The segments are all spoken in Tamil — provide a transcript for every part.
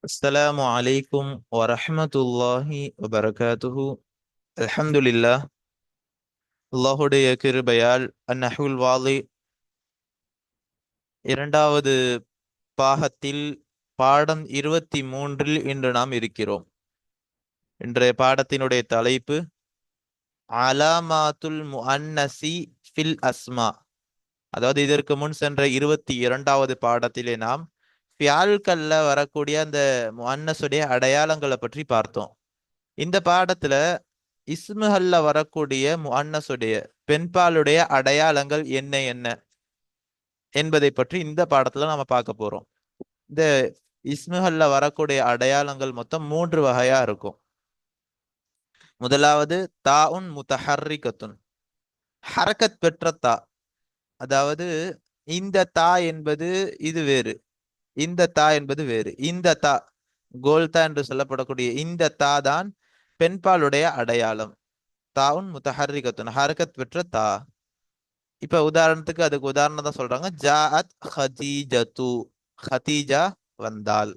السلام عليكم ورحمة الله وبركاته. அல்ஹம்துலில்லாஹ். அல்லாஹுடைய கிருபையால் அந்நஹுல் வாலி இரண்டாவது பாகத்தில் பாடம் 23 இன்று நாம் இருக்கிறோம். இன்றைய பாடத்தினுடைய தலைப்பு அலாமாத்துல் முஅன்னசி ஃபில் அஸ்மா. அதாவது இதற்கு முன் சென்ற 22வது பாடத்திலே நாம் ஃபியால்கள்ல வரக்கூடிய அந்த முஅன்னஸுடைய அடையாளங்களை பற்றி பார்த்தோம். இந்த பாடத்துல இஸ்முகள்ல வரக்கூடிய முஅன்னஸுடைய பெண்பாலுடைய அடையாளங்கள் என்ன என்ன என்பதை பற்றி இந்த பாடத்துல நாம பார்க்க போறோம். இந்த இஸ்முகள்ல வரக்கூடிய அடையாளங்கள் மொத்தம் 3 வகையா இருக்கும். முதலாவது தாஉன் முத்தஹர்ரிகத்துன், ஹரக்கத் பெற்ற தா. அதாவது இந்த தா என்பது இது வேறு, இந்த தா என்பது வேறு. இந்த தா, கோல்தா என்று சொல்லப்படக்கூடிய இந்த தா தான் பெண்பாலுடைய அடையாளம். தாவுன் முத்தஹர்ரிகத்துன், ஹரக்கத் பெற்ற தா. இப்ப உதாரணத்துக்கு அதுக்கு உதாரணம் தான் சொல்றாங்க. ஜாஅத் ஹதீஜத்து, ஹதீஜா வந்தாள்.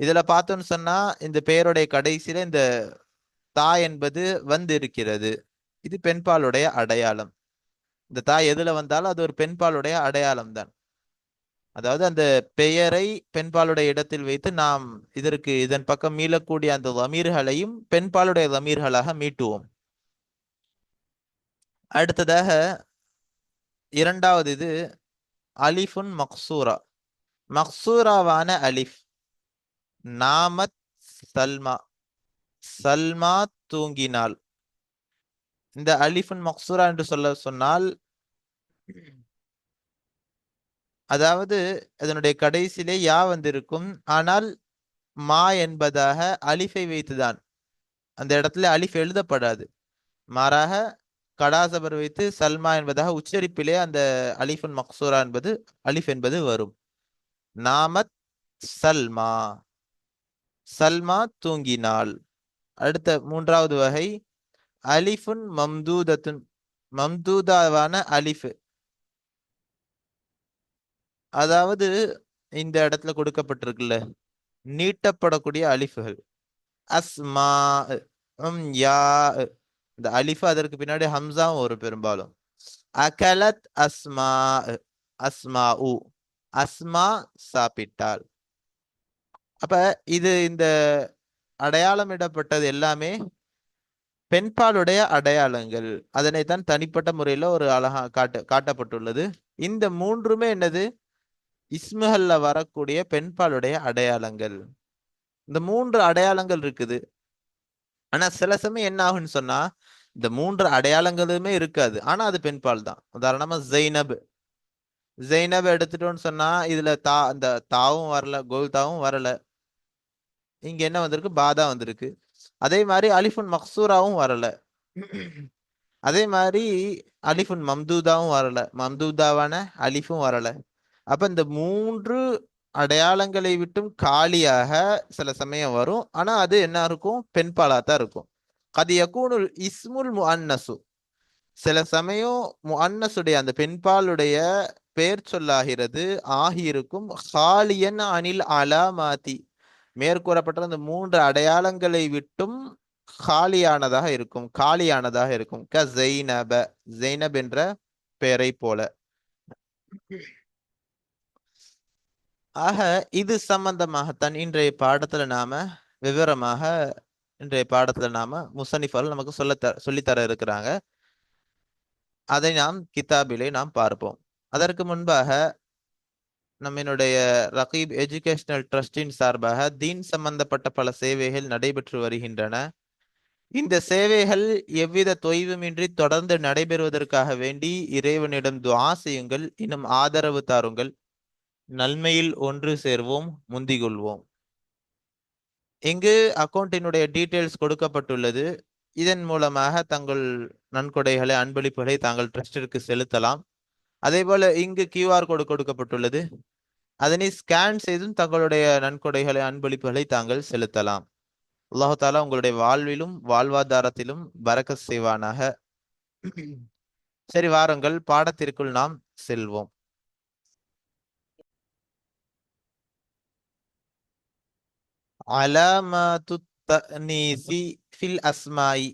இதுல பார்த்தோம்னு சொன்னா இந்த பெயருடைய கடைசியில இந்த தா என்பது வந்து இருக்கிறது. இது பெண்பாலுடைய அடையாளம். இந்த தா எதுல வந்தாலும் அது ஒரு பெண்பாலுடைய அடையாளம் தான். அதாவது அந்த பெயரை பெண்பாலுடைய இடத்தில் வைத்து நாம் இதன் பக்கம் மீளக்கூடிய அந்த லமீர்களையும் பெண்பாலுடைய லமீர்களாக மீட்டுவோம். அடுத்ததாக இரண்டாவது இது அலிஃபுன் மக்சூரா, மக்சூராவான அலிஃப். நாமத் சல்மா, சல்மா தூங்கினாள். இந்த அலிஃபுன் மக்சூரா என்று சொன்னால் அதாவது அதனுடைய கடைசியிலே யா வந்திருக்கும். ஆனால் மா என்பதாக அலிஃபை வைத்துதான், அந்த இடத்துல அலிஃப் எழுதப்படாது. மாறாக கடாசபர் வைத்து சல்மா என்பதாக உச்சரிப்பிலே அந்த அலிஃபுன் மக்சூரா என்பது அலிஃப் என்பது வரும். நாமத் சல்மா, சல்மா தூங்கினாள். அடுத்த மூன்றாவது வகை அலிஃபுன் மம்தூதத்துன், மம்தூதாவான அலிஃப். அதாவது இந்த இடத்துல கொடுக்கப்பட்டிருக்குல்ல, நீட்டப்படக்கூடிய அலிஃபுகள். அஸ்மா, யா, இந்த அலிஃபு அதற்கு பின்னாடி ஹம்சாவும் ஒரு பெரும்பாலும். அகலத் அஸ்மா, அஸ்மா உ, அஸ்மா சாப்பிட்டாள். அப்ப இந்த அடையாளமிடப்பட்டது எல்லாமே பெண்பாலுடைய அடையாளங்கள். அதனைத்தான் தனிப்பட்ட முறையில ஒரு அழகா காட்டப்பட்டுள்ளது. இந்த மூன்றுமே என்னது? இஸ்முகள்ல வரக்கூடிய பெண்பாலுடைய அடையாளங்கள். இந்த 3 அடையாளங்கள் இருக்குது. ஆனா சில சமயம் என்ன ஆகும்னு சொன்னா இந்த 3 அடையாளங்களுமே இருக்காது, ஆனா அது பெண்பால் தான். உதாரணமா ஜெய்னப், ஜெய்னப் எடுத்துட்டோம்னு சொன்னா இதுல அந்த தாவும் வரல, கோல்தாவும் வரல. இங்க என்ன வந்திருக்கு? பாதா வந்திருக்கு. அதே மாதிரி அலிஃபுன் மக்சூராவும் வரல. அதே மாதிரி அலிஃபுன் மம்தூதாவும் வரல, மம்தூதாவான அலிஃபும் வரல. அப்ப இந்த 3 அடையாளங்களை விட்டும் காலியாக சில சமயம் வரும். ஆனா அது என்ன இருக்கும்? பெண்பாலா தான் இருக்கும். கது யகூனுல் இஸ்முல் முஅன்னசு, சில சமயம் முஅன்னசுடைய அந்த பெண்பாலுடைய பெயர் சொல்லாகிறது ஆகியிருக்கும். ஹாலியன் அனில் அலாமாதி, மேற்கூறப்பட்ட அந்த 3 அடையாளங்களை விட்டும் காலியானதாக இருக்கும், காலியானதாக இருக்கும். க ஜெய்னப, ஜெய்னப் என்ற பெயரை போல. ஆக இது சம்பந்தமாகத்தான் இன்றைய பாடத்துல நாம விவரமாக முசன்னிஃபால் நமக்கு சொல்லித்தர இருக்கிறாங்க. அதை நாம் கிதாபிலே நாம் பார்ப்போம். அதற்கு முன்பாக நம்மளுடைய ரகீப் எஜுகேஷனல் ட்ரஸ்டின் சார்பாக தீன் சம்பந்தப்பட்ட பல சேவைகள் நடைபெற்று வருகின்றன. இந்த சேவைகள் எவ்வித தொய்வுமின்றி தொடர்ந்து நடைபெறுவதற்காக வேண்டி இறைவனிடம் துஆ செய்யுங்கள், இன்னும் ஆதரவு தாருங்கள். நன்மையில் ஒன்று சேர்வோம், முந்திக் கொள்வோம். இங்கு அக்கௌண்டினுடைய டீட்டெயில்ஸ் கொடுக்கப்பட்டுள்ளது. இதன் மூலமாக தங்கள் நன்கொடைகளை, அன்பளிப்புகளை தாங்கள் ட்ரஸ்டிற்கு செலுத்தலாம். அதே போல இங்கு கியூஆர் கோடு கொடுக்கப்பட்டுள்ளது. அதனை ஸ்கேன் செய்தும் தங்களுடைய நன்கொடைகளை, அன்பளிப்புகளை தாங்கள் செலுத்தலாம். அல்லாஹு தாலா உங்களுடைய வாழ்விலும் வாழ்வாதாரத்திலும் பரக்கத் செய்வானாக. சரி, வாருங்கள் பாடத்திற்குள் நாம் செல்வோம். அலாமாத்து தஅனீசி ஃபில் அஸ்மாயி,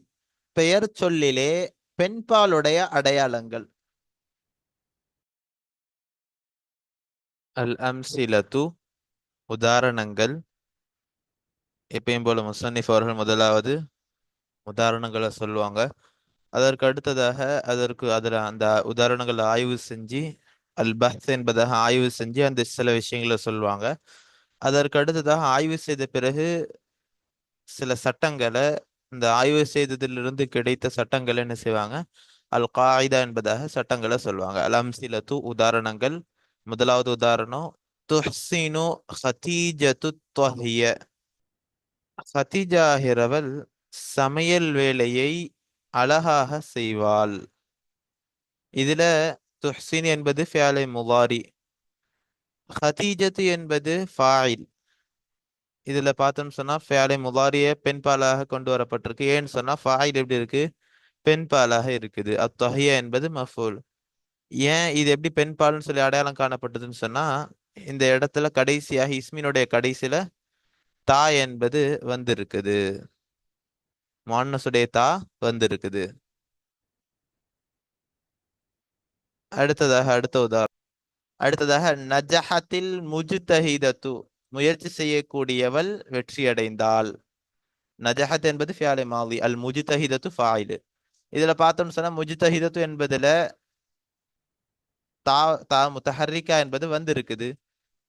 பெயர் சொல்லிலே பெண்பாலுடைய அடையாளங்கள். அல் அம்சிலத்து, உதாரணங்கள். எப்பயும் போல முசன்னிஃப் அவர்கள் முதலாவது உதாரணங்களை சொல்லுவாங்க. அதற்கு அடுத்ததாக அதில் அந்த உதாரணங்களை ஆய்வு செஞ்சு, அல் பஹ்த் என்பதாக ஆய்வு செஞ்சு அந்த சில விஷயங்களை சொல்லுவாங்க. அதற்கு அடுத்ததாக ஆய்வு செய்த பிறகு சில சட்டங்களை, இந்த ஆய்வு செய்ததிலிருந்து கிடைத்த சட்டங்களை என்ன செய்வாங்க, அல் காயிதா என்பதாக சட்டங்களை சொல்லுவாங்க. அல் அம்சிலத்து, உதாரணங்கள். முதலாவது உதாரணம், துஹ்சினு ஹதீஜத்து தொஹிய, ஹதீஜாகிறவள் சமையல் வேலையை அழகாக செய்வாள். இதுல துஹ்சின் என்பது ஃபியாலை முவாரி, ஹதீஜத்து என்பது ஃபாயில். இதுல பார்த்தோம்னு சொன்னா ஃபியாலை முவாரிய பெண்பாலாக கொண்டு வரப்பட்டிருக்கு. ஏன்னு சொன்னா ஃபாயில் எப்படி இருக்கு, பெண்பாலாக இருக்குது. அத்தொஹிய என்பது மஃபூல். ஏன் இது எப்படி பெண்பால்னு சொல்லி அடையாளம் காணப்பட்டதுன்னு சொன்னா, இந்த இடத்துல கடைசியாக இஸ்மினுடைய கடைசியில தா என்பது வந்திருக்குது, முஅன்னஸுடைய தா வந்திருக்குது. அடுத்த உதாரணம். அடுத்ததாக நஜஹத்தில் முஜ்தஹிதத்து, முயற்சி செய்யக்கூடியவள் வெற்றி அடைந்தாள். நஜஹத் என்பது ஃபியாலை மாதி, அல் முஜ்தஹிதத்து ஃபாயில். இதுல பார்த்தோம்னு சொன்னா முஜ்தஹிதத்து என்பதுல தா தா முத்தஹர்ரிகா என்பது வந்திருக்குது.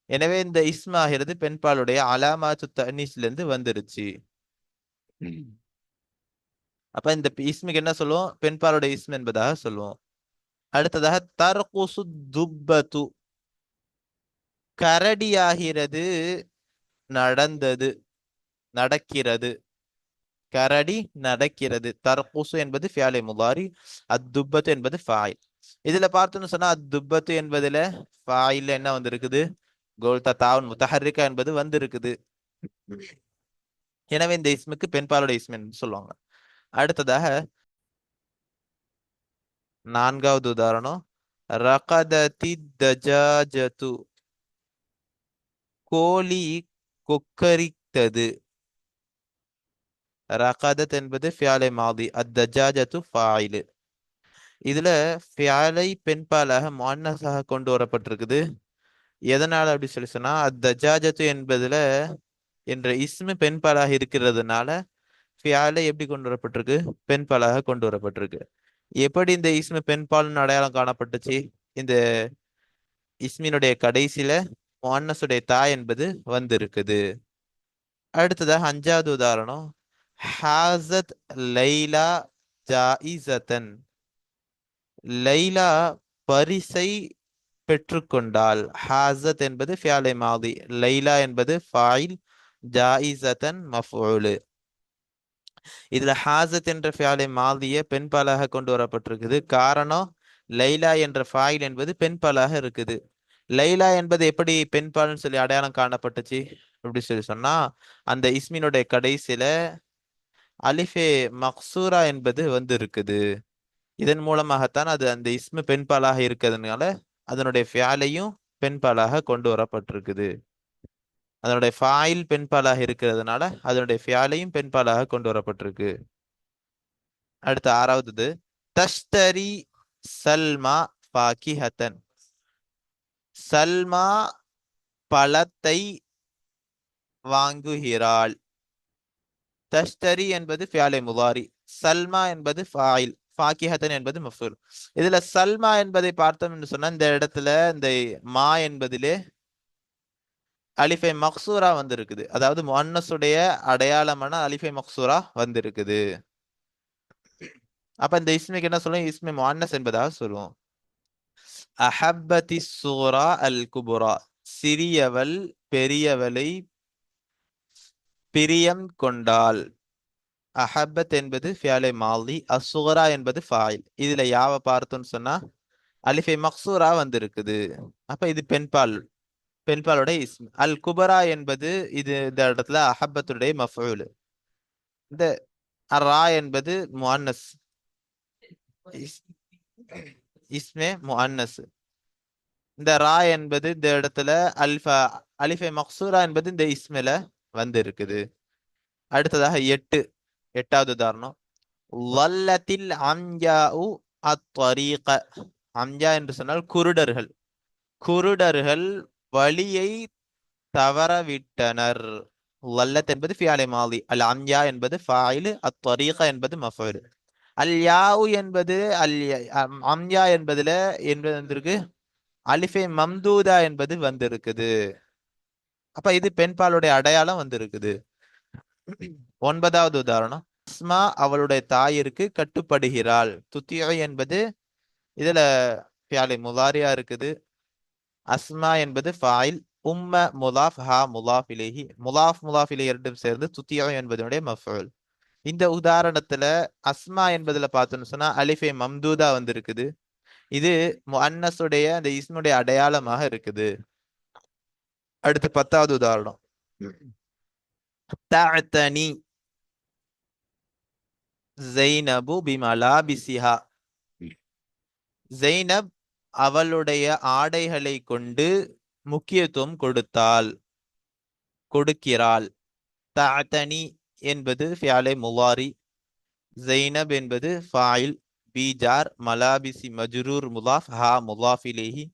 எனவே இந்த இஸ்ம் ஆகிறது பெண்பாலுடைய அலாமாத்து தஅனீஸ்ல இருந்து வந்துருச்சு. அப்ப இந்த இஸ்முக்கு என்ன சொல்லுவோம், பெண்பாலுடைய இஸ்ம் என்பதாக சொல்லுவோம். அடுத்ததாக தர்குசு துப்பத்து, கரடியாகிறது, நடந்தது, நடக்கிறது. கரடி நடக்கிறது. தர்குசு என்பது ஃபியாலை முதாரி, அத்துப்பத்து என்பது ஃபாயில். இதுல பார்த்தோம்னு சொன்னா அத்துப்பத்து என்பதுல ஃபாயில் என்ன வந்திருக்குது, கோல்தா தாவுன் முத்தஹர்ரிகா என்பது வந்திருக்குது. எனவே இந்த இஸ்முக்கு பெண்பாலுடைய இஸ்ம் என்று சொல்லுவாங்க. அடுத்ததாக நான்காவது உதாரணம், ரகததி தஜாஜத்து, கோழி கொக்கரித்தது. ரகதத் என்பது ஃபியாலை மாதி, அத்தஜாஜத்து ஃபாயில். இதுல ஃபியாலை பெண்பாலாக முஅன்னஸாக கொண்டு வரப்பட்டிருக்குது. எதனால அப்படி சொல்லி சொன்னா, அத்தஜாஜத்து என்பதுல என்ற இஸ்மு பெண்பாலாக இருக்கிறதுனால ஃபியாலை எப்படி கொண்டு வரப்பட்டிருக்கு, பெண்பாலாக கொண்டு வரப்பட்டிருக்கு. எப்படி இந்த இஸ்மு பெண்பால்னு அடையாளம் காணப்பட்டுச்சு, இந்த இஸ்மினுடைய கடைசியில முஅன்னஸுடைய தா என்பது வந்திருக்குது. அடுத்ததாக அஞ்சாவது உதாரணம், ஹாசத் லைலா ஜாயிசத்தன், லைலா பரிசை பெற்றுக்கொண்டாள். ஹாசத் என்பது ஃபியாலை மாதி, லைலா என்பது ஃபாயில், ஜாயிசத்தன் மஃஊல். இதுல ஹாசத் என்ற ஃபியாலை மாதிய பெண்பாலாக கொண்டு வரப்பட்டிருக்குது. காரணம், லைலா என்ற ஃபாயில் என்பது பெண்பாலாக இருக்குது. லைலா என்பது எப்படி பெண்பால்னு சொல்லி அடையாளம் காணப்பட்டுச்சு அப்படி சொல்லி சொன்னா, அந்த இஸ்மினுடைய கடைசியில அலிஃபே மக்சூரா என்பது வந்து இருக்குது. இதன் மூலமாகத்தான் அது அந்த இஸ்மு பெண்பாலாக இருக்கிறதுனால அதனுடைய ஃபியாலையும் பெண்பாலாக கொண்டு வரப்பட்டிருக்குது. அதனுடைய ஃபாயில் பெண்பாலாக இருக்கிறதுனால அதனுடைய ஃபியாலையும் பெண்பாலாக கொண்டு வரப்பட்டிருக்கு. அடுத்த ஆறாவது, தஷ்தரி சல்மா ஃபாகிஹத்தன், சல்மா பழத்தை வாங்குகிறாள். தஷ்தரி என்பது ஃபியாலை முதாரி, சல்மா என்பது ஃபாயில், ஃபாகிஹத்தன் என்பது மஃபூல். இதுல சல்மா என்பதை பார்த்தோம் என்று சொன்னா, இந்த இடத்துல இந்த மா என்பதிலே அலிஃபை மக்சூரா வந்திருக்குது. அதாவது முஅன்னஸுடைய அடையாளமான அலிஃபை மக்சூரா வந்திருக்குது. அப்ப இந்த இஸ்மிக்கு என்ன சொல்லுவோம், இஸ்மி முஅன்னஸ் என்பதாக சொல்லுவோம். அஹப்பதி சூரா அல் குபுரா, சிறியவள் பெரியவளை பிரியம் கொண்டாள். அஹப்பத் என்பது ஃபியாலை மாலி, அசுகரா என்பது ஃபாயில். இதுல யாவை பார்த்தோம்னு சொன்னா அலிஃபை மக்சூரா வந்திருக்குது. அப்ப இது பெண்பால், பெண்பாலோட இஸ்ம். அல் குபரா என்பது இது இந்த இடத்துல அஹப்பத்துடைய மஃஊல். இந்த ரா என்பது முஅன்னஸ், இஸ்மே முஅன்னஸ். இந்த ரா என்பது இந்த இடத்துல அலிஃபை மக்சூரா என்பது இந்த இஸ்மில வந்து இருக்குது. அடுத்ததாக எட்டாவது உதாரணம். வல்லத்தில் அம்யாஉ அத்வரீக. அம்யா என்று சொன்னால் குருடர்கள். குருடர்கள் வழியை தவறவிட்டனர். வல்லத் என்பது ஃபியாலே மாலி, அல் அம்யா என்பது ஃபாயில், அத்வரீக என்பது மஃபூல். அல் யாவு என்பது அம்யா என்பதுல என்பது வந்திருக்கு அலிஃபே மம்தூதா என்பது வந்திருக்குது. அப்ப இது பெண்பாலுடைய அடையாளம் வந்திருக்குது. ஒன்பதாவது உதாரணம். அஸ்மா அவளுடைய தாயிற்கு கட்டுப்படுகிறாள். துத்தியோ என்பது இதுல ஃபியாலே முலாரியா இருக்குது. அஸ்மா என்பது ஃபாயில், உம்ம முலாஃப், ஹா முலாஃப் இலைஹி. முலாஃப் இலைஹி இரண்டும் சேர்ந்து துத்தியோ என்பதனுடைய மஃபூல். இந்த உதாரணத்துல அஸ்மா என்பதுல பார்த்தோம்னு சொன்னா அலிஃபே மம்தூதா வந்திருக்குது. இது முஅன்னஸுடைய அந்த இஸ்முடைய அடையாளமாக இருக்குது. அடுத்து 10வது உதாரணம். தஅதனி ஸைனபு பிமலாபிஸிஹா. ஸைனப் அவளுடைய ஆடைகளை கொண்டு முக்கியத்துவம் கொடுக்கிறாள். தஅதனி என்பது ஃபியாலே முலாரி, ஸைனப் என்பது ஃபாயில், பி ஜார், மலாபிசி மஜ்ரூர், முலாஃப், ஹா முலாஃப் இலைஹி.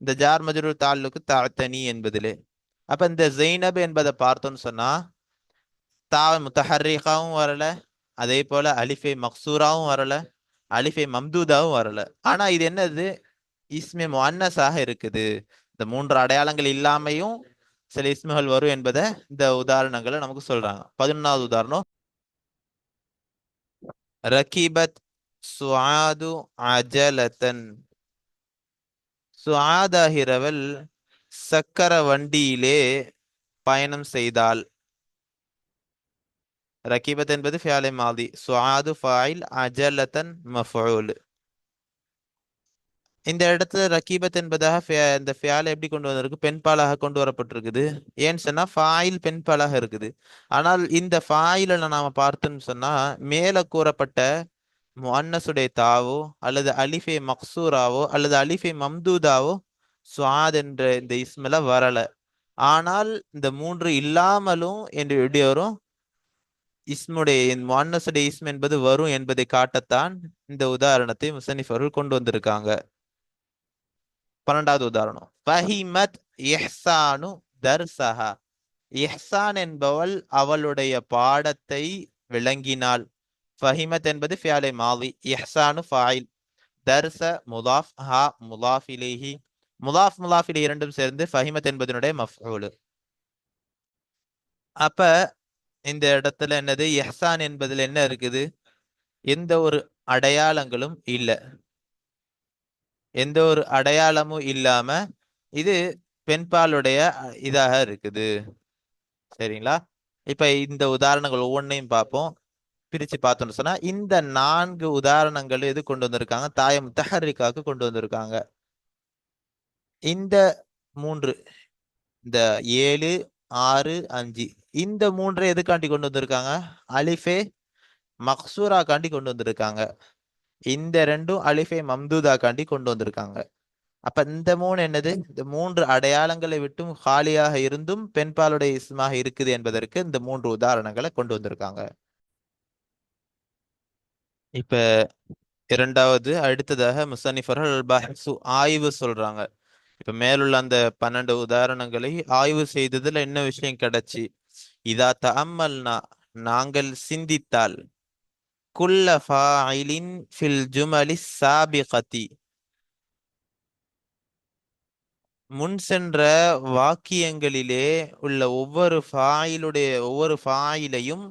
இந்த ஜார் மஜ்ரூர் தாலுக்கு தஅதனி என்பதிலே. அப்ப இந்த ஸைனப் என்பதை பார்த்தோம்னு சொன்னா தா முத்தஹர்ரிகாவும் வரல, அதே போல அலிஃபே மக்சூராவும் வரல, அலிஃபே மம்தூதாவும் வரல. ஆனா இது என்னது? இஸ்மே முஅன்னஸாக இருக்குது. இந்த 3 அடையாளங்கள் இல்லாமையும் சில இஸ்முகள் வரும் என்பதை இந்த உதாரணங்களை நமக்கு சொல்றாங்க. 11வது உதாரணம். ரகீபத் சுஆது அஜலத்தன். சுஆதாகிறவள் சக்கர வண்டியிலே பயணம் செய்தாள். ரகீபத் என்பது ஃபியாலே மாதி, சுஆது ஃபாயில், அஜலத்தன் மஃஊல். இந்த இடத்துல ரகீபத் என்பதாக இந்த ஃபியாலை எப்படி கொண்டு வந்திருக்கு? பெண்பாலாக கொண்டு வரப்பட்டிருக்குது. ஏன்னு சொன்னா ஃபாயில் பெண்பாலாக இருக்குது. ஆனால் இந்த ஃபாயில நாம பார்த்தோம்னு சொன்னா மேல கூறப்பட்ட முஅன்னஸுடைய தாவோ அல்லது அலிஃபே மக்சூராவோ அல்லது அலிஃபே மம்தூதாவோ சுஆத் என்ற இந்த இஸ்மில வரல. ஆனால் இந்த 3 இல்லாமலும் என்று எப்படி வரும்? இஸ்முடைய முஅன்னஸுடைய இஸ்ம் என்பது வரும் என்பதை காட்டத்தான் இந்த உதாரணத்தை முஸன்னிஃப் அவர்கள் கொண்டு வந்திருக்காங்க. 12வது உதாரணம். ஃபஹிமத் இஹ்சானு தர்ஸஹா. இஹ்சான் என்பவள் அவளுடைய பாடத்தை விளங்கினாள். ஃபஹிமத் என்பது ஃபியாலே மாதி, இஹ்சானு ஃபாயில், தர்ஸ முலாஃப், ஹா முலாஃப் இலைஹி. முலாஃப் இலைஹி இரண்டும் சேர்ந்து ஃபஹிமத் என்பதனுடைய மஃஊல். அப்ப இந்த இடத்துல என்னது? இஹ்சான் என்பதுல என்ன இருக்குது? எந்த ஒரு அடையாளங்களும் இல்ல. எந்த ஒரு அடையாளமும் இல்லாம இது பெண்பாலுடைய இதாக இருக்குது. சரிங்களா? இப்ப இந்த உதாரணங்கள் ஒவ்வொன்றையும் பார்ப்போம். பிரிச்சு பார்த்தோம்னு சொன்னா இந்த 4 உதாரணங்கள் எது கொண்டு வந்திருக்காங்க? தாய முத்தஹர்ரிகாக்கு கொண்டு வந்திருக்காங்க. இந்த 3, இந்த 7, 6, 5 இந்த 3 எதுக்காண்டி கொண்டு வந்திருக்காங்க? அலிஃபே மக்சூரா காண்டி கொண்டு வந்திருக்காங்க. இந்த 2 அலிஃபே மம்தூதா காண்டி கொண்டு வந்திருக்காங்க. அப்ப இந்த 3 என்னது? இந்த 3 அடையாளங்களை விட்டும் காலியாக இருந்தும் பெண்பாலுடைய இஸ்மாக இருக்குது என்பதற்கு இந்த 3 உதாரணங்களை கொண்டு வந்திருக்காங்க. இப்ப இரண்டாவது அடுத்ததாக முஸன்னிஃபர்கள் பஹ்சு ஆய்வு சொல்றாங்க. இப்ப மேலுள்ள அந்த 12 உதாரணங்களை ஆய்வு செய்ததுல என்ன விஷயம் கிடைச்சி? இதா தஅம்மல்னா நாங்கள் சிந்தித்தால், குல்ல ஃபாயிலின் ஃபில் ஜுமலிஸ் சாபிகதி முன் சென்ற வாக்கியங்களிலே உள்ள ஒவ்வொரு ஃபாயிலையும்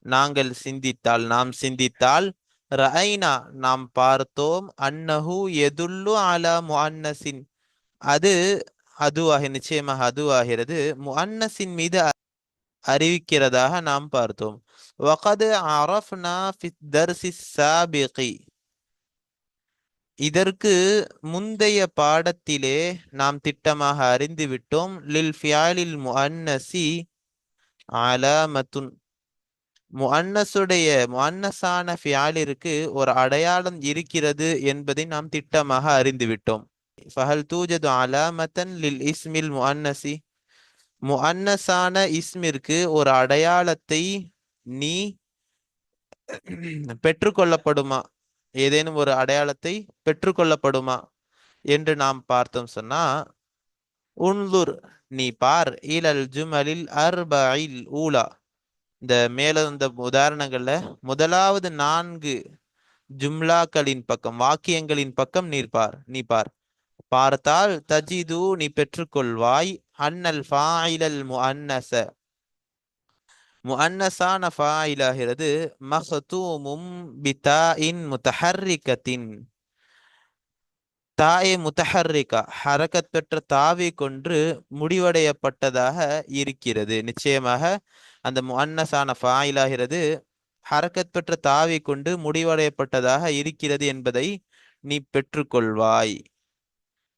நாம் சிந்தித்தால் ரஐனா நாம் பார்த்தோம், அன்னஹு யதுல்லு அலா முஅன்னஸின் நிச்சயமாக அதுவாகிறது முஅன்னஸின் மீது அறிவிக்கிறதாக நாம் பார்த்தோம். வகத் அரஃப்னா ஃபித் தர்ஸிஸ் சாபிகி இதற்கு முந்தைய பாடத்திலே நாம் திட்டமாக அறிந்து விட்டோம். லில் ஃபியாலில் முஅன்னஸி அலாமத்துன் முஅன்னஸான ஃபியாலிற்கு ஒரு அடையாளம் இருக்கிறது என்பதை நாம் திட்டமாக அறிந்து விட்டோம். ஃபஹல் தூஜது அலாமத்தன் லில் இஸ்மில் முஅன்னஸி முஅன்னஸான இஸ்மிற்கு ஒரு அடையாளத்தை நீ பெற்றுக்கொள்ளப்படுமா, ஏதேனும் ஒரு அடையாளத்தை பெற்றுக்கொள்ளப்படுமா என்று நாம் பார்த்தோம் சொன்னா, உன்துர் நீ பார், இலல் ஜுமலில் அர்பஇல் ஊலா, இந்த மேல இந்த உதாரணங்கள்ல முதலாவது 4 ஜும்லாக்களின் பக்கம், வாக்கியங்களின் பக்கம் நீ பார். பார்த்தால் தஜிது நீ பெற்றுக்கொள்வாய், அன்னல் ஃபாயிலல் முஅன்னஸ முஅன்னஸான ஃபாயிலாகிறது மஹ்தூமும் பிதாஇன் முத்தஹர்ரிகத்தின், தாயை முத்தஹர்ரிகா ஹரக்கத் பெற்ற தாவை கொண்டு முடிவடையப்பட்டதாக இருக்கிறது. நிச்சயமாக அந்த முஅன்னஸான ஃபாயிலாகிறது ஹரக்கத் பெற்ற தாவை கொண்டு முடிவடையப்பட்டதாக இருக்கிறது என்பதை நீ பெற்றுக்கொள்வாய்.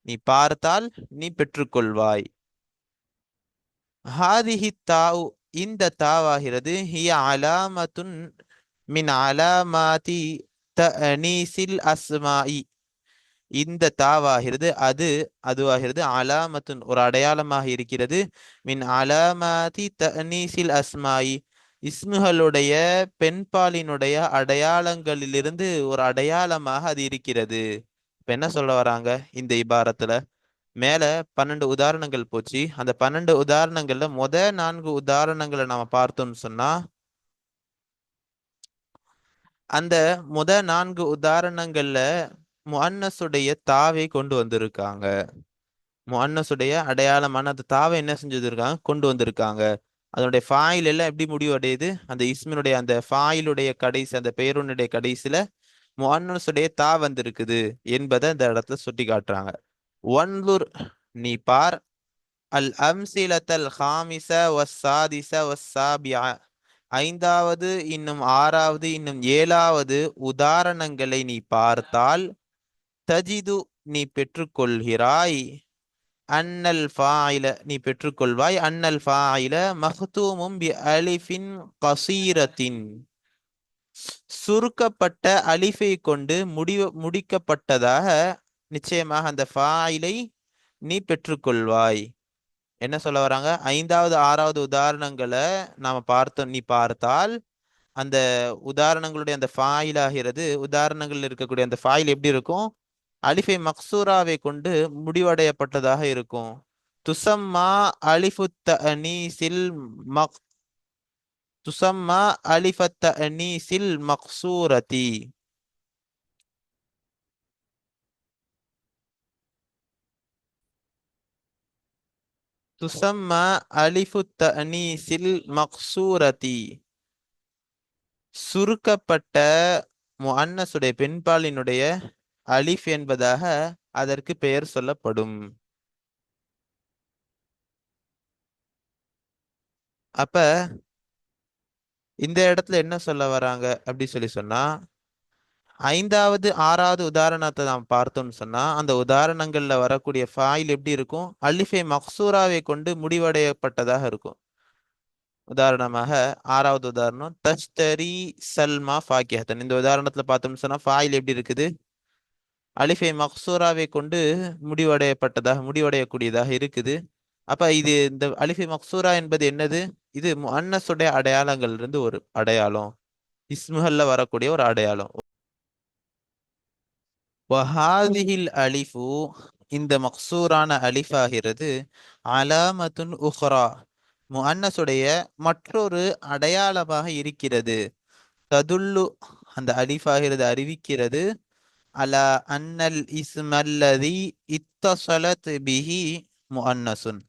நீ பார்த்தால் நீ பெற்றுக்கொள்வாய். ஹாதிஹி தாவு இந்த தாவாகிறது ஹிய அலாமத்துன் மின் அலாமாதி தஅனீசில் அஸ்மாஇ, இந்த தாவாகிறது அதுவாகிறது அலாமத்துன் ஒரு அடையாளமாக இருக்கிறது, மின் அலாமாதி தஅனீசில் அஸ்மாஇ இஸ்முகளுடைய பெண்பாலினுடைய அடையாளங்களிலிருந்து ஒரு அடையாளமாக அது இருக்கிறது. இப்ப என்ன சொல்ல வராங்க இந்த இபாரத்துல? மேல 12 உதாரணங்கள் போச்சு. அந்த 12 உதாரணங்கள்ல 4 உதாரணங்களை நாம பார்த்தோம்னு சொன்னா, அந்த 4 உதாரணங்கள்ல முஅன்னஸுடைய தாவை கொண்டு வந்திருக்காங்க. முஅன்னஸுடைய அடையாளமான அந்த தாவை என்ன செஞ்சிருக்காங்க, கொண்டு வந்திருக்காங்க. அதனுடைய ஃபாயில் எல்லாம் எப்படி முடிவடையுது, அந்த இஸ்மினுடைய அந்த ஃபாயிலுடைய கடைசி, அந்த பெயருனுடைய கடைசியில முஅன்னஸுடைய தா வந்திருக்குது என்பதை இந்த இடத்துல சுட்டி காட்டுறாங்க. ஒன்லுர் நீ பார், அல் அம்சிலத்தல் ஹாமிச வஸ்ஸாதிஸ வஸ்ஸாபிஅ ஐந்தாவது இன்னும் 6வது இன்னும் 7வது உதாரணங்களை நீ பார்த்தால், தஜிது நீ பெற்றுக்கொள்கிறாய், அன்னல் ஃபாயில நீ பெற்றுக்கொள்வாய், அன்னல் ஃபாயில மஹ்தூமும் பி அலிஃபின் கஸீரத்தின் சுருக்கப்பட்ட அலிஃபை கொண்டு முடிக்கப்பட்டதாக நிச்சயமாக அந்த ஃபாயிலை நீ பெற்றுக்கொள்வாய். என்ன சொல்ல வராங்க, 5வது 6வது உதாரணங்களை நீ பார்த்தால் அந்த உதாரணங்களுடைய அந்த ஃபாயிலாகிறது, உதாரணங்கள் இருக்கக்கூடிய அந்த ஃபாயில் எப்படி இருக்கும், அலிஃபை மக்சூராவை கொண்டு முடிவடையப்பட்டதாக இருக்கும். துசம்மா அலிஃபுத் தஅனீஸில் மக் துசம்மா அலிஃபத் தஅனீஸில் மக்சூரதி, துசம்மா அலிஃபுத் தஅனீஸில் மக்சூரதி சுருக்கப்பட்ட முஅன்னஸுடைய பெண்பாலினுடைய அலிஃப் என்பதாக அதற்கு பெயர் சொல்லப்படும். அப்ப இந்த இடத்துல என்ன சொல்ல வராங்க அப்படி சொன்னா, 5வது 6வது உதாரணத்தை நாம் பார்த்தோம்னு சொன்னா, அந்த உதாரணங்கள்ல வரக்கூடிய ஃபாயில் எப்படி இருக்கும், அலிஃபை மக்சூராவை கொண்டு முடிவடையப்பட்டதாக இருக்கும். உதாரணமாக 6வது உதாரணம், தஷ்தரி சல்மா ஃபாக்கிஹத்தன், இந்த உதாரணத்துல பார்த்தோம்னு சொன்னா ஃபாயில் எப்படி இருக்குது, அலிஃபை மக்சூராவை கொண்டு முடிவடையக்கூடியதாக இருக்குது. அப்ப இது இந்த அலிஃபை மக்சூரா என்பது என்னது, இது முஅன்னஸுடைய அடையாளங்கள் இருந்து ஒரு அடையாளம், இஸ்முகள்ல வரக்கூடிய ஒரு அடையாளம். வஹாதிஹில் அலிஃபு இந்த மக்சூரான அலிஃப் ஆகிறது அலாமத்துன் உஹ்ரா முஅன்னஸுடைய மற்றொரு அடையாளமாக இருக்கிறது. ததுல்லு அந்த அலிஃப் ஆகிறது அறிவிக்கிறது, அலா அன்னல் இஸ்மல்லதி இத்தஸலத் பிஹி முஅன்னசுன்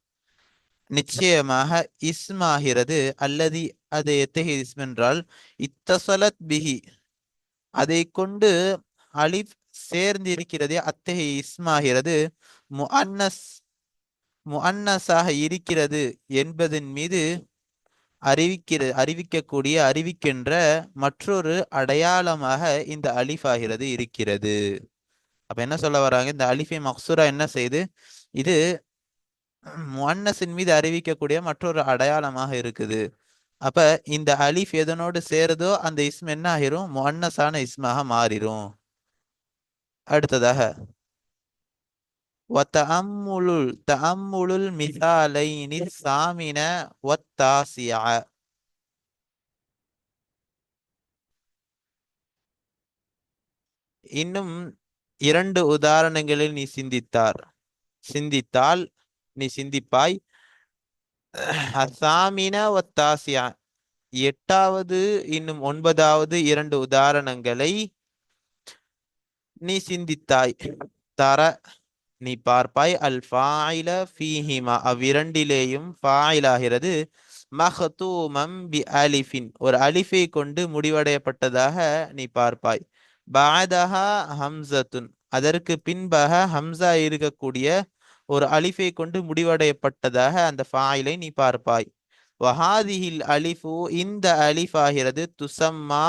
நிச்சயமாக இஸ்மாகிறது, அல்லது அது எத்தகைய இஸ்ம் என்றால் இத்தஸலத் பிஹி அதை கொண்டு அலிஃப் சேர்ந்திருக்கிறதே அத்தகைய இஸ்மாகிறது முஅன்னஸாக இருக்கிறது என்பதன் மீது அறிவிக்கின்ற மற்றொரு அடையாளமாக இந்த அலிஃப் ஆகிறது இருக்கிறது. அப்ப என்ன சொல்ல வராங்க, இந்த அலிஃபை மக்சூரா என்ன செய்து, இது முஅன்னஸின் மீது அறிவிக்கக்கூடிய மற்றொரு அடையாளமாக இருக்குது. அப்ப இந்த அலிஃப் எதனோடு சேருதோ அந்த இஸ்ம் என்ன ஆகிரும், முஅன்னஸான இஸ்மாக மாறிடும். அடுத்ததாக தஅம்முலுல் மிசாலைனி சாமின வத்தாசிய. இன்னும் இரண்டு உதாரணங்களில் நீ சிந்தித்தால் நீ சிந்திப்பாய். அசாமின வத்தாசியா, எட்டாவது இன்னும் ஒன்பதாவது இரண்டு உதாரணங்களை நீ சிந்தித்தாய். தர, நீ பார்ப்பாய். அல் ஃபாயில ஃபீஹிமா, அவ்விரண்டிலேயும் ஃபாயிலாகிறது மஹ்தூமம் பி அலிஃபின், ஒரு அலிஃபை கொண்டு முடிவடையப்பட்டதாக நீ பார்ப்பாய். பாதஹா ஹம்சத்துன், அதற்கு பின்பாக ஹம்சா இருக்கக்கூடிய ஒரு அலிஃபை கொண்டு முடிவடையப்பட்டதாக அந்த ஃபாயிலை நீ பார்ப்பாய். வஹாதிஹில் அலிஃபு, இந்த அலிஃப் ஆகிறது துசம்மா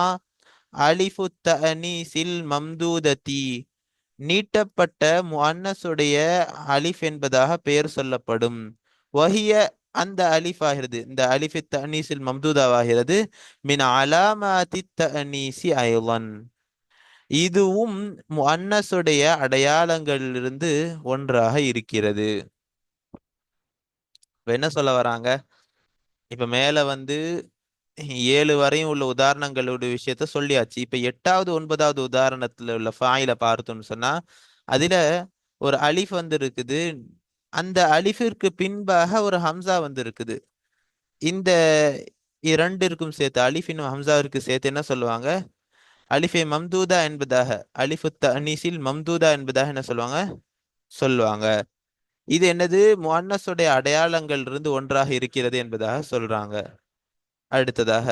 அலிஃபு தஅனீஸில் மம்தூததி, நீட்டப்பட்ட முஅன்னஸுடைய அலிஃப் என்பதாக பெயர் சொல்லப்படும். வஹிய, அந்த அலிஃப் ஆகிறது, இந்த அலிஃப் தஅனீஸில் மம்தூதாவாகிறது. மின் அலாமாத்தி தஅனீஸி ஐலன், இதுவும் முஅன்னஸுடைய அடையாளங்களிலிருந்து ஒன்றாக இருக்கிறது. என்ன சொல்ல வராங்க? இப்ப மேல 7 வரையும் உள்ள உதாரணங்களோட விஷயத்த சொல்லியாச்சு. இப்ப 8வது 9வது உதாரணத்துல உள்ள ஃபாயில பார்த்தோம்னு சொன்னா, அதுல ஒரு அலிஃப் இருக்குது. அந்த அலிஃபிற்கு பின்பாக ஒரு ஹம்சா இருக்குது. இந்த இரண்டிற்கும் சேர்த்து, அலிஃபின் ஹம்சாவிற்கு சேர்த்து என்ன சொல்லுவாங்க? அலிஃபை மம்தூதா என்பதாக, அலிஃபு தஅனீஸில் மம்தூதா என்பதாக என்ன சொல்லுவாங்க. இது என்னது? முஅன்னஸுடைய அடையாளங்கள் இருந்து ஒன்றாக இருக்கிறது என்பதாக சொல்றாங்க. அடுத்ததாக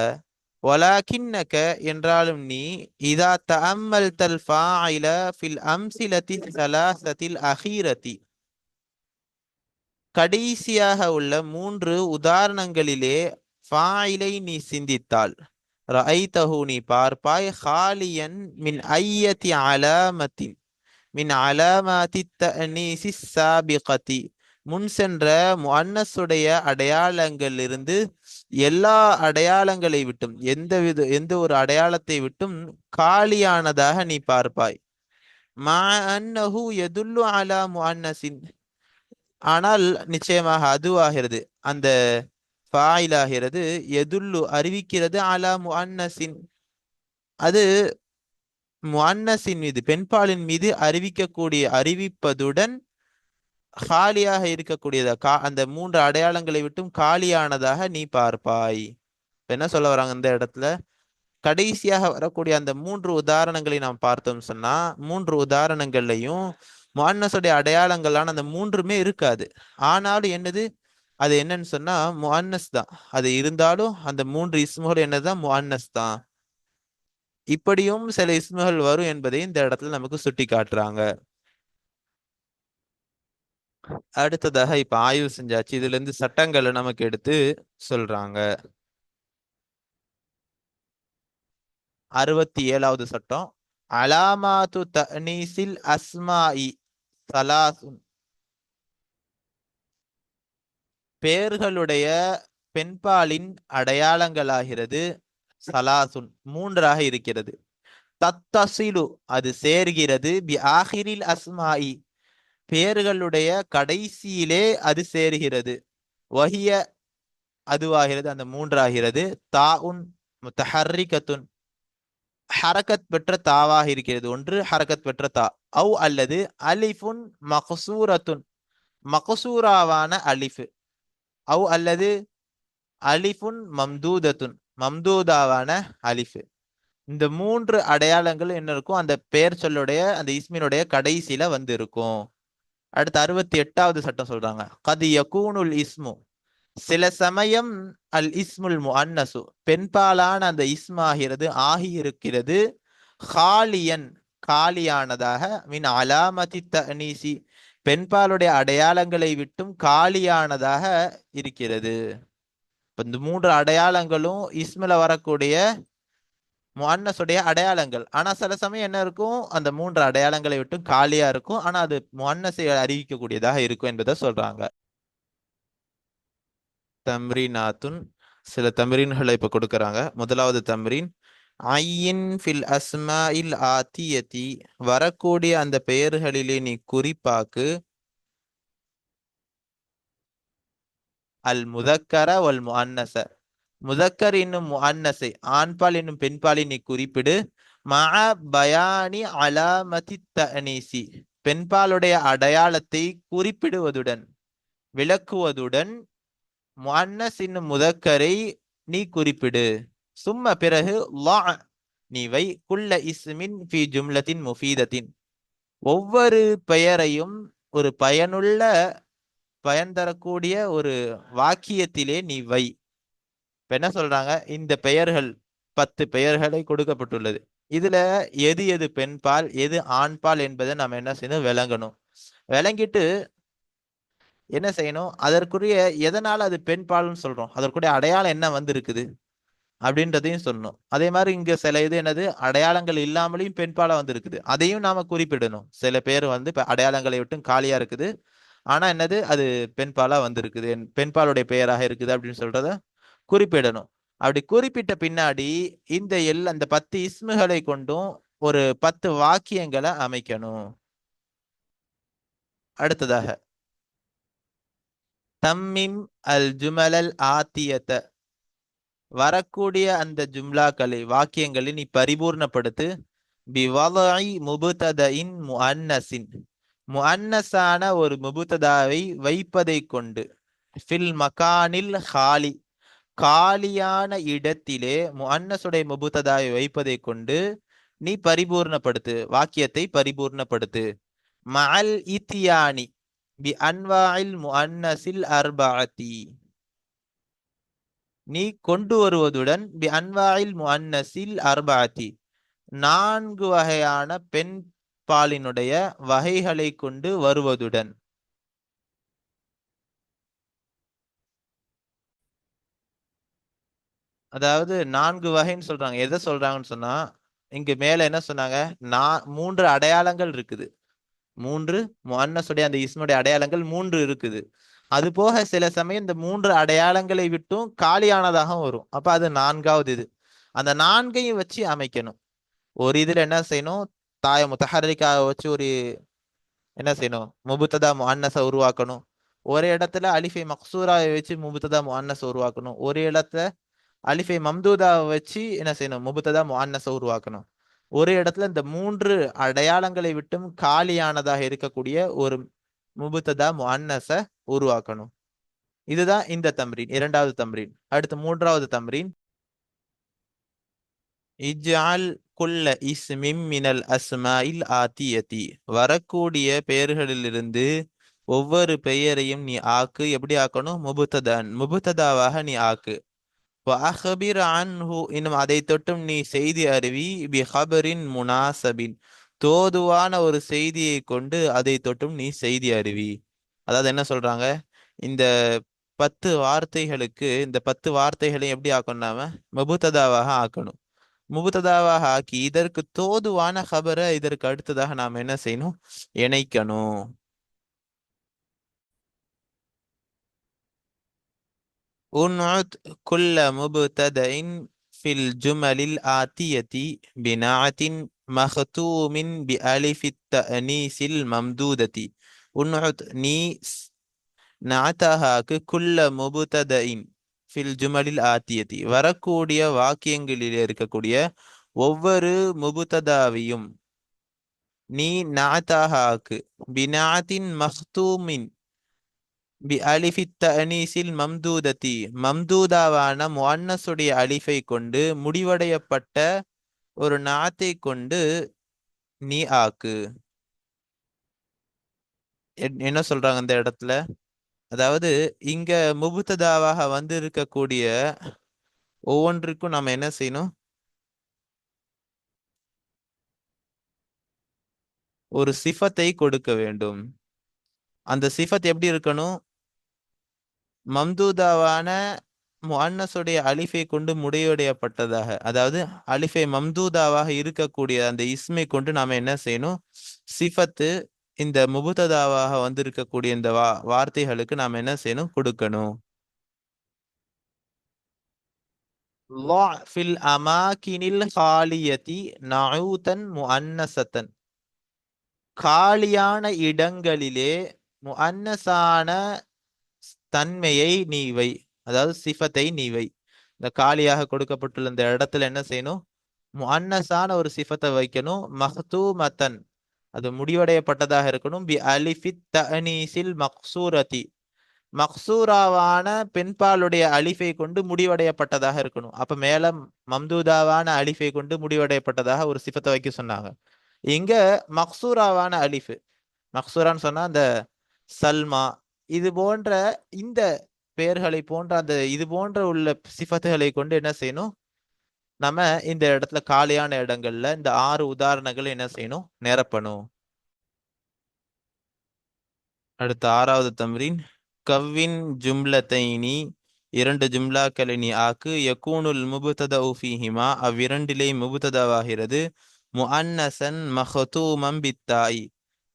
வலாக்கின்னக, என்றாலும் நீ, இதா தஅம்மல்தல் ஃபாயில ஃபில் அம்சிலதி ஸலாஸத்தில் அஹீரதி, கடைசியாக உள்ள 3 உதாரணங்களிலே ஃபாயிலை நீ சிந்தித்தால், ரஅய்தஹு, நீ பார்ப்பாய், ஹாலியன் மின் ஐயத்தி அலாமத்தின் மின் அலாமாத்தி தஅனீஸி ஸாபிகதி, முன் சென்ற முஅன்னஸுடைய அடையாளங்களிலிருந்து எல்லா அடையாளங்களை விட்டும், எந்த ஒரு அடையாளத்தை விட்டும் காலியானதாக நீ பார்ப்பாய். மா அன்னஹு யதுல்லு அலா முஅன்னஸின், ஆனால் நிச்சயமாக அதுவாகிறது, அந்த ஃபாயிலாகிறது, யதுல்லு அறிவிக்கிறது, அலா முஅன்னஸின், அது முஅன்னஸின் மீது, பெண்பாலின் மீது அறிவிப்பதுடன் காலியாக இருக்கக்கூடியதா, அந்த 3 அடையாளங்களை விட்டும் காலியானதாக நீ பார்ப்பாய். என்ன சொல்ல வராங்க இந்த இடத்துல? கடைசியாக வரக்கூடிய அந்த 3 உதாரணங்களை நாம் பார்த்தோம் சொன்னா, 3 உதாரணங்கள்லையும் முஅன்னஸுடைய அடையாளங்களான அந்த 3மே இருக்காது. ஆனாலும் என்னது, அது என்னன்னு சொன்னா முஅன்னஸ் தான். அது இருந்தாலும் அந்த 3 இஸ்முகள் என்னதான்? முஅன்னஸ் தான். இப்படியும் சில இஸ்முகள் வரும் என்பதை இந்த இடத்துல நமக்கு சுட்டி காட்டுறாங்க. அடுத்ததாக இப்ப ஆய்வு செஞ்சாச்சு. இதுல இருந்து சட்டங்களை நமக்கு எடுத்து சொல்றாங்க. 67வது சட்டம், அலாமாத்து தஅனீஸில் அஸ்மாஇ ஸலாசுன், பெயர்களுடைய பெண்பாலின் அடையாளங்களாகிறது சலாசுன், 3ஆக இருக்கிறது. தத்தசிலு, அது சேர்கிறது, பி ஆஹிரில் அஸ்மாஇ, பெயர்களுடைய கடைசியிலே அது சேர்கிறது. வஹிய, அதுவாகிறது, அந்த 3ஆகிறது. தாஉன் முத்தஹர்ரிகத்துன், ஹரக்கத் பெற்ற தாவாக இருக்கிறது, ஒன்று ஹரக்கத் பெற்ற தா. அவ் அல்லது அலிஃபுன் மக்சூரத்துன், மக்சூராவான அலிஃப். அவ் அல்லது அலிஃபுன் மம்தூதத்துன், மம்தூதாவான அலிஃப். இந்த 3 அடையாளங்கள் என்ன இருக்கும்? அந்த பெயர் சொல்லுடைய, அந்த இஸ்மினுடைய கடைசியில இருக்கும். அடுத்து 68வது சட்டம் சொல்றாங்க, கது யகூனுல் இஸ்மு, சில சமயம் அல் இஸ்முல் முஅன்னசு, பெண்பாலான அந்த இஸ்மாகிறது ஆகியிருக்கிறது, ஹாலியன், காலியானதாக, மின் அலாமதி தஅனீசி, பெண்பாலுடைய அடையாளங்களை விட்டும் காலியானதாக இருக்கிறது. இந்த 3 அடையாளங்களும் இஸ்மில வரக்கூடிய முஅன்னஸுடைய அடையாளங்கள். ஆனா சில சமயம் என்ன இருக்கும்? அந்த 3 அடையாளங்களை விட்டும் காலியா இருக்கும். ஆனா அது முஅன்னஸை அறிவிக்கக்கூடியதாக இருக்கும் என்பதை சொல்றாங்க. தம்ரீனாத்துன், சில தம்ரீன்களை இப்ப கொடுக்கறாங்க. முதலாவது தம்ரீன், ஐயின் ஃபில் அஸ்மாஇல் ஆத்தியதி, வரக்கூடிய அந்த பெயர்களிலே நீ குறிப்பாக்கு, அல் முதக்கர வல் முஅன்னஸ, முதக்கர் என்னும் முஅன்னஸை ஆண்பால் என்னும் பெண்பாலை நீ குறிப்பிடு. மஅ பயானி அலாமதி தஅனீசி, பெண்பாலுடைய அடையாளத்தை குறிப்பிடுவதுடன் விளக்குவதுடன் முஅன்னஸ் என்னும் முதக்கரை நீ குறிப்பிடு. சும்ம பிறகு லா நீ வை குல்ல இஸ்மின் ஃபி ஜும்லத்தின் முஃபீதத்தின், ஒவ்வொரு பெயரையும் ஒரு பயனுள்ள பயன் தரக்கூடிய ஒரு வாக்கியத்திலே நீ வை. இப்ப என்ன சொல்றாங்க, இந்த பெயர்கள் 10 பெயர்களை கொடுக்கப்பட்டுள்ளது. இதுல எது எது பெண்பால் எது ஆண்பால் என்பதை நம்ம என்ன செய்யணும், விளங்கணும். விளங்கிட்டு என்ன செய்யணும், அதற்குரிய எதனால அது பெண்பால்னு சொல்றோம், அதற்குரிய அடையாளம் என்ன வந்திருக்குது அப்படின்றதையும் சொல்லணும். அதே மாதிரி இங்க சில இது என்னது அடையாளங்கள் இல்லாமலையும் பெண்பாலா வந்திருக்குது, அதையும் நாம குறிப்பிடணும். சில பேர் வந்து இப்ப அடையாளங்களை விட்டும் காலியா இருக்குது, ஆனா என்னது அது பெண்பாலா வந்திருக்குது, பெண்பாலுடைய பெயராக இருக்குது அப்படின்னு சொல்றத குறிப்பிடணும். அப்படி குறிப்பிட்ட பின்னாடி இந்த அந்த 10 இஸ்முகளை கொண்டும் ஒரு 10 வாக்கியங்களை அமைக்கணும். அடுத்ததாக தம்மிம் அல் ஜுமலல் ஆத்தியத்த, வரக்கூடிய அந்த ஜும்லாக்களை வாக்கியங்களை நீ பரிபூர்ணப்படுத்து. பிவதஇ முபுததஇன் முஅன்னஸின், முஅன்னஸான ஒரு முபுததாவை வைப்பதை கொண்டு. ஃபில் மகானில் ஹாலி, காலியான இடத்திலே முஅன்னஸுடைய முபுததாவை வைப்பதை கொண்டு நீ பரிபூர்ணப்படுத்து, வாக்கியத்தை பரிபூர்ணப்படுத்து. மஅல் இத்தியானி பி அன்வாஇல் முஅன்னஸில் அர்பஅதி, நீ கொண்டு வருவதுடன் பி அன்வாஇல் முஅன்னஸில் அர்பஅதி, 4 வகையான பெண் பாலினுடைய வகைகளை கொண்டு வருவதுடன். அதாவது 4 வகைன்னு சொல்றாங்க. எதை சொல்றாங்கன்னு சொன்னா, இங்க மேல என்ன சொன்னாங்க, 3 அடையாளங்கள் இருக்குது. 3 முஅன்னஸுடைய அந்த இஸ்முடைய அடையாளங்கள் 3 இருக்குது. அது போக சில சமயம் இந்த 3 அடையாளங்களை விட்டும் காலியானதாக வரும். அப்ப அது 4வது இது. அந்த 4ஐயும் வச்சு அமைக்கணும். ஒரு இதுல என்ன செய்யணும், தாய முத்தஹர்ரிக்காக வச்சு ஒரு என்ன செய்யணும், முபுத்ததா முஅன்னஸ உருவாக்கணும். ஒரு இடத்துல அலிஃபை மக்சூரா வச்சு முபுத்ததா முஅன்னஸ உருவாக்கணும். ஒரு இடத்துல அலிஃபை மம்தூதா வச்சு என்ன செய்யணும், முபுத்ததா முஅன்னஸ உருவாக்கணும். ஒரு இடத்துல இந்த 3 அடையாளங்களை விட்டும் காலியானதாக இருக்கக்கூடிய ஒரு முபுத்ததா முஅன்னஸ உருவாக்கணும். இதுதான் இந்த தம்ரீன், 2வது தம்ரீன். அடுத்து 3வது தம்ரீன். இஜ்அல் குல்ல இஸ்மின் மினல் அஸ்மாஇல் ஆத்தியதி, வரக்கூடிய பெயர்களிலிருந்து ஒவ்வொரு பெயரையும் நீ ஆக்கு. எப்படி ஆக்கணும், முபுத்ததான், முபுத்ததாவாக நீ ஆக்கு. வஅஹ்பிர் அன்ஹு, இன்னும் அதை தொட்டும் நீ செய்தி அறிவி. பி ஹபரின் முனாசபின், தோதுவான ஒரு செய்தியை கொண்டு அதை தொட்டும் நீ செய்தி அறிவி. அதாவது என்ன சொல்றாங்க, இந்த 10 வார்த்தைகளுக்கு இந்த 10 வார்த்தைகளையும் எப்படி ஆக்கணும், நாம முபுத்ததாவாக ஆக்கணும். முபுத்ததாவாக ஆக்கி இதற்கு தோதுவான ஹபரை இதற்கு அடுத்ததாக நாம என்ன செய்யணும், இணைக்கணும். உன்உத் குல்ல முபுததஇன் ஃபில் ஜுமலில் ஆத்தியதி பினாஅத்தின் மஹ்தூமின் பி அலிஃபித் தஅனீஸில் மம்தூததி. உன்உத் நீ நாத்தஹாக்கு குல்ல முபுததஇன் ஃபில் ஜுமலில் ஆத்தியதி, வரக்கூடிய வாக்கியங்களில் இருக்கக்கூடிய ஒவ்வொரு முபுததாவையும் நீ நாத்தாஹாக்கு பினாஅத்தின் மஹ்தூமின் பி அலிஃபித் தஅனீஸில் மம்தூததி, மம்தூதாவான முஅன்னஸுடைய அலிஃபை கொண்டு முடிவடையப்பட்ட ஒரு நாத்தை கொண்டு நீ ஆக்கு. என்ன சொல்றாங்க இந்த இடத்துல, அதாவது இங்க முபுத்ததாவாக வந்து இருக்கக்கூடிய ஒவ்வொன்றுக்கும் நம்ம என்ன செய்யணும், ஒரு சிஃபத்தை கொடுக்க வேண்டும். அந்த சிஃபத் எப்படி இருக்கணும், மம்தூதாவான முஅன்னஸுடைய அலிஃபை கொண்டு முடிவடையப்பட்டதாக, அதாவது அலிஃபை மம்தூதாவாக இருக்கக்கூடிய அந்த இஸ்மை கொண்டு நாம என்ன செய்யணும், சிஃபத்து இந்த முபுத்ததாவாக வந்திருக்கக்கூடிய இந்த வார்த்தைகளுக்கு நாம என்ன செய்யணும், கொடுக்கணும். லா ஃபில் அமாகினில் காலியதி நஊதன் முஅன்னஸத்தன், காலியான இடங்களிலே முஅன்னஸான தன்மையை நீ வை, அதாவது சிஃபத்தை நீ வை. இந்த காலியாக கொடுக்கப்பட்டுள்ள இந்த இடத்துல என்ன செய்யணும்? முஅன்னஸான ஒரு சிஃபத்தை வைக்கணும். மஹ்தூமத்தன், அது முடிவடையப்பட்டதாக இருக்கணும். பி அலிஃபித் தஅனீஸில் மக்சூரதி, மக்சூராவான பெண்பாலுடைய அலிஃபை கொண்டு முடிவடையப்பட்டதாக இருக்கணும். அப்ப மேல மம்தூதாவான அலிஃபை கொண்டு முடிவடையப்பட்டதாக ஒரு சிஃபத்தை வைக்க சொன்னாங்க. இங்க மக்சூராவான அலிஃபு, மக்சூரான்னு சொன்னா அந்த சல்மா இது போன்ற இந்த பெயர்களை போன்ற அந்த இது போன்ற உள்ள சிஃபத்துகளை கொண்டு என்ன செய்யணும்? நம்ம இந்த இடத்துல காலியான இடங்கள்ல இந்த 6 உதாரணங்கள் என்ன செய்யணும்? நிரப்பணும். அடுத்த 6வது தம்ரீன். கவ்வின் ஜும்லத்தைனி, 2 ஜும்லாக்களை நீ ஆக்கு. யகூனுல் முபுததஉ ஃபீஹிமா, அவ்விரண்டிலே முபுததாவாகிறது. முஅன்னஸன் மஹ்தூமம் பித்தாய்,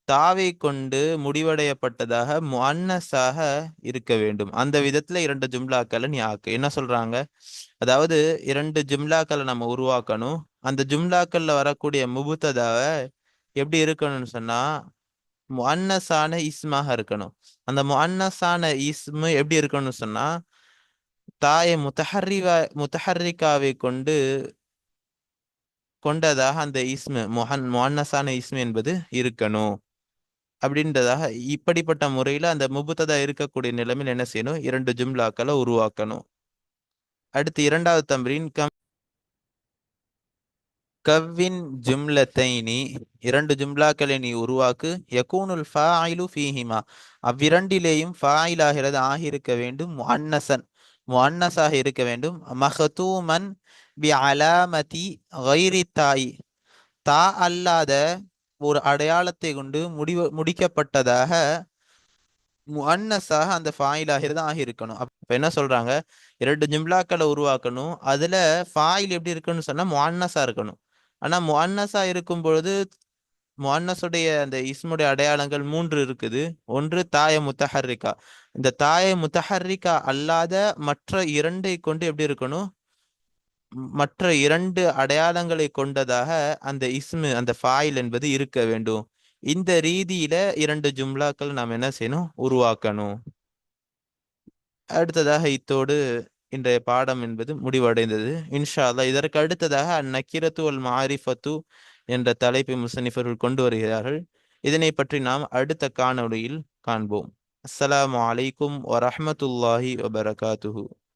தாவை கொண்டு முடிவடையப்பட்டதாக முஅன்னஸாக இருக்க வேண்டும். அந்த விதத்துல 2 ஜும்லாக்களை நீ ஆக்கு. என்ன சொல்றாங்க? அதாவது 2 ஜும்லாக்களை நம்ம உருவாக்கணும். அந்த ஜும்லாக்கள்ல வரக்கூடிய முபுத்ததாவை எப்படி இருக்கணும்னு சொன்னா முஅன்னஸான இஸ்மாக இருக்கணும். அந்த முஅன்னஸான இஸ்மு எப்படி இருக்கணும்னு சொன்னா தாயை முத்தஹர்ரிகாவை கொண்டதாக அந்த இஸ்மு முஅன்னஸான இஸ்மு என்பது இருக்கணும். அப்படின்றதாக இப்படிப்பட்ட முறையில அந்த முபுத்ததா இருக்கக்கூடிய நிலைமையில் என்ன செய்யணும்? 2 ஜும்லாக்களை உருவாக்கணும். அடுத்து 2வது தம்ரீன். கவ்வின் ஜும்லத்தைனி, 2 ஜும்லாக்களை நீ உருவாக்கு. யகூனுல் ஃபாயிலு ஃபீஹிமா, அவ்விரண்டிலேயும் ஃபாயில் ஆகியிருக்க வேண்டும். முஅன்னஸன், முஅன்னஸாக இருக்க வேண்டும். மஹ்தூமன் பி அலாமதி கைரி தாய், தா அல்லாத ஒரு அடையாளத்தை கொண்டு முடிக்கப்பட்டதாக முஅன்னஸாக அந்த ஃபாயில் ஆகியிருக்கணும். அப்ப என்ன சொல்றாங்க? 2 ஜும்லாக்களை உருவாக்கணும். அதுல ஃபாயில் எப்படி இருக்குன்னு சொன்னா முஅன்னஸா இருக்கணும். ஆனா முஅன்னஸா இருக்கும் பொழுது முஅன்னஸுடைய அந்த இஸ்முடைய அடையாளங்கள் 3 இருக்குது. ஒன்று தாய முத்தஹர்ரிகா. இந்த தாய முத்தஹர்ரிகா அல்லாத மற்ற 2ஐ கொண்டு எப்படி இருக்கணும்? மற்ற 2 அடையாளங்களை கொண்டதாக அந்த இஸ்மு, அந்த ஃபாயில் என்பது இருக்க வேண்டும். இந்த ரீதியில 2 ஜும்லாக்கள் நாம் என்ன செய்யணும்? உருவாக்கணும். அடுத்ததாக இத்தோடு இன்றைய பாடம் என்பது முடிவடைந்தது. இன்ஷா அல்லாஹ் இதற்கு அடுத்ததாக அந்நக்கிரத்து வல் மாரிஃபத்து என்ற தலைப்பை முஸன்னிஃபர்கள் கொண்டு வருகிறார்கள். இதனை பற்றி நாம் அடுத்த காணொளியில் காண்போம். அஸ்ஸலாமு அலைக்கும் வரஹ்மத்துல்லாஹி வபரகாத்துஹு.